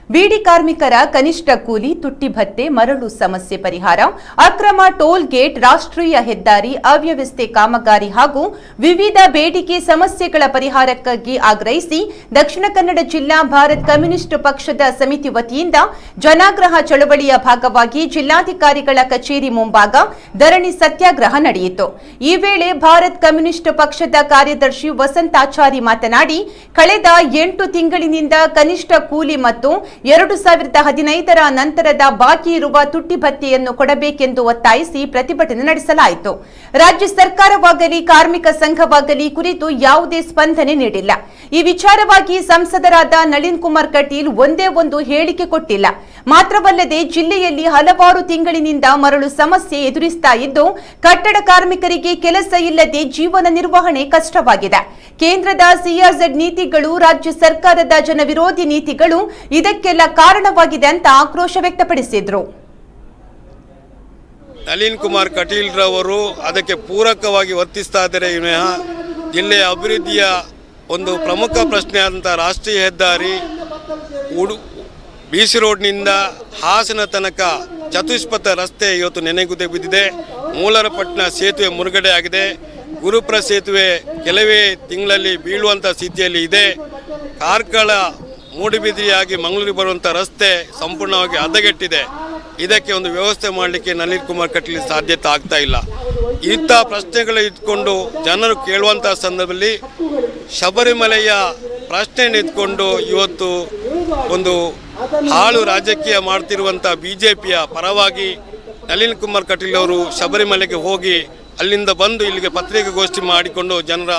ಬೀಡಿ ಕಾರ್ಮಿಕರ ಕನಿಷ್ಠ ಕೂಲಿ, ತುಟ್ಟಿ ಭತ್ಯೆ, ಮರಳು ಸಮಸ್ಯೆ ಪರಿಹಾರ, ಅಕ್ರಮ ಟೋಲ್ ಗೇಟ್, ರಾಷ್ಟ್ರೀಯ ಹೆದ್ದಾರಿ ಅವ್ಯವಸ್ಥೆ ಕಾಮಗಾರಿ ಹಾಗೂ ವಿವಿಧ ಬೇಡಿಕೆ ಸಮಸ್ಯೆಗಳ ಪರಿಹಾರಕ್ಕಾಗಿ ಆಗ್ರಹಿಸಿ ದಕ್ಷಿಣ ಕನ್ನಡ ಜಿಲ್ಲಾ ಭಾರತ್ ಕಮ್ಯುನಿಸ್ಟ್ ಪಕ್ಷದ ಸಮಿತಿ ವತಿಯಿಂದ ಜನಾಗ್ರಹ ಚಳವಳಿಯ ಭಾಗವಾಗಿ ಜಿಲ್ಲಾಧಿಕಾರಿಗಳ ಕಚೇರಿ ಮುಂಭಾಗ ಧರಣಿ ಸತ್ಯಾಗ್ರಹ ನಡೆಯಿತು. ಈ ವೇಳೆ ಭಾರತ್ ಕಮ್ಯುನಿಸ್ಟ್ ಪಕ್ಷದ ಕಾರ್ಯದರ್ಶಿ ವಸಂತಾಚಾರಿ ಮಾತನಾಡಿ, ಕಳೆದ 8 ತಿಂಗಳಿನಿಂದ ಕನಿಷ್ಠ ಕೂಲಿ ಮತ್ತು 2015ರ ನಂತರದ ಬಾಕಿ ಇರುವ ತುಟ್ಟಿ ಭತ್ಯೆಯನ್ನು ಕೊಡಬೇಕೆಂದು ಒತ್ತಾಯಿಸಿ ಪ್ರತಿಭಟನೆ ನಡೆಸಲಾಯಿತು. ರಾಜ್ಯ ಸರ್ಕಾರವಾಗಲಿ ಕಾರ್ಮಿಕ ಸಂಘವಾಗಲಿ ಕುರಿತು ಯಾವುದೇ ಸ್ಪಂದನೆ ನೀಡಿಲ್ಲ. ಈ ವಿಚಾರವಾಗಿ ಸಂಸದರಾದ ನಳಿನ್ ಕುಮಾರ್ ಕಟೀಲ್ ಒಂದೇ ಒಂದು ಹೇಳಿಕೆ ಕೊಟ್ಟಿಲ್ಲ. ಮಾತ್ರವಲ್ಲದೆ ಜಿಲ್ಲೆಯಲ್ಲಿ ಹಲವಾರು ತಿಂಗಳಿನಿಂದ ಮರಳು ಸಮಸ್ಯೆ ಎದುರಿಸ್ತಾ ಇದ್ದು, ಕಟ್ಟಡ ಕಾರ್ಮಿಕರಿಗೆ ಕೆಲಸ ಇಲ್ಲದೆ ಜೀವನ ನಿರ್ವಹಣೆ ಕಷ್ಟವಾಗಿದೆ. ಕೇಂದ್ರದ ಸಿಆರ್‌ಝೆಡ್ ನೀತಿಗಳು, ರಾಜ್ಯ ಸರ್ಕಾರದ ಜನವಿರೋಧಿ ನೀತಿಗಳು ಇದಕ್ಕೆಲ್ಲ ಕಾರಣವಾಗಿದೆ ಅಂತ ಆಕ್ರೋಶ ವ್ಯಕ್ತಪಡಿಸಿದ್ರು. ನಳಿನ್ ಕುಮಾರ್ ಕಟೀಲ್ ರವರು ಅದಕ್ಕೆ ಪೂರಕವಾಗಿ ವರ್ತಿಸ್ತಾ ಇದ್ದಾರೆ. ಜಿಲ್ಲೆಯ ಅಭಿವೃದ್ಧಿಯ ಒಂದು ಪ್ರಮುಖ ಪ್ರಶ್ನೆ ಆದಂಥ ರಾಷ್ಟ್ರೀಯ ಹೆದ್ದಾರಿ BC ರೋಡ್ನಿಂದ ಹಾಸನ ತನಕ ಚತುಷ್ಪಥ ರಸ್ತೆ ಇವತ್ತು ನೆನೆಗುದೇ ಬಿದ್ದಿದೆ. ಮೂಲರಪಟ್ಟಣ ಸೇತುವೆ ಮುಳುಗಡೆ ಆಗಿದೆ. ಗುರುಪುರ ಸೇತುವೆ ಕೆಲವೇ ತಿಂಗಳಲ್ಲಿ ಬೀಳುವಂಥ ಸ್ಥಿತಿಯಲ್ಲಿ ಇದೆ. ಕಾರ್ಕಳ ಮೂಡುಬಿದಿರೆಯಾಗಿ ಮಂಗಳೂರಿಗೆ ಬರುವಂಥ ರಸ್ತೆ ಸಂಪೂರ್ಣವಾಗಿ ಹದಗೆಟ್ಟಿದೆ. ಇದಕ್ಕೆ ಒಂದು ವ್ಯವಸ್ಥೆ ಮಾಡಲಿಕ್ಕೆ ನಳಿನ್ ಕುಮಾರ್ ಕಟೀಲ್ ಸಾಧ್ಯತೆ ಆಗ್ತಾ ಇಲ್ಲ. ಇಂಥ ಪ್ರಶ್ನೆಗಳು ಇಟ್ಕೊಂಡು ಜನರು ಕೇಳುವಂಥ ಸಂದರ್ಭದಲ್ಲಿ ಶಬರಿಮಲೆಯ ಪ್ರಶ್ನೆ ಇಟ್ಕೊಂಡು ಇವತ್ತು ಒಂದು ಹಾಳು ರಾಜಕೀಯ ಮಾಡ್ತಿರುವಂಥ BJPಯ ಪರವಾಗಿ ನಳಿನ್ ಕುಮಾರ್ ಕಟೀಲ್ ಅವರು ಶಬರಿಮಲೆಗೆ ಹೋಗಿ ಅಲ್ಲಿಂದ ಬಂದು ಇಲ್ಲಿಗೆ ಪತ್ರಿಕಾಗೋಷ್ಠಿ ಮಾಡಿಕೊಂಡು ಜನರ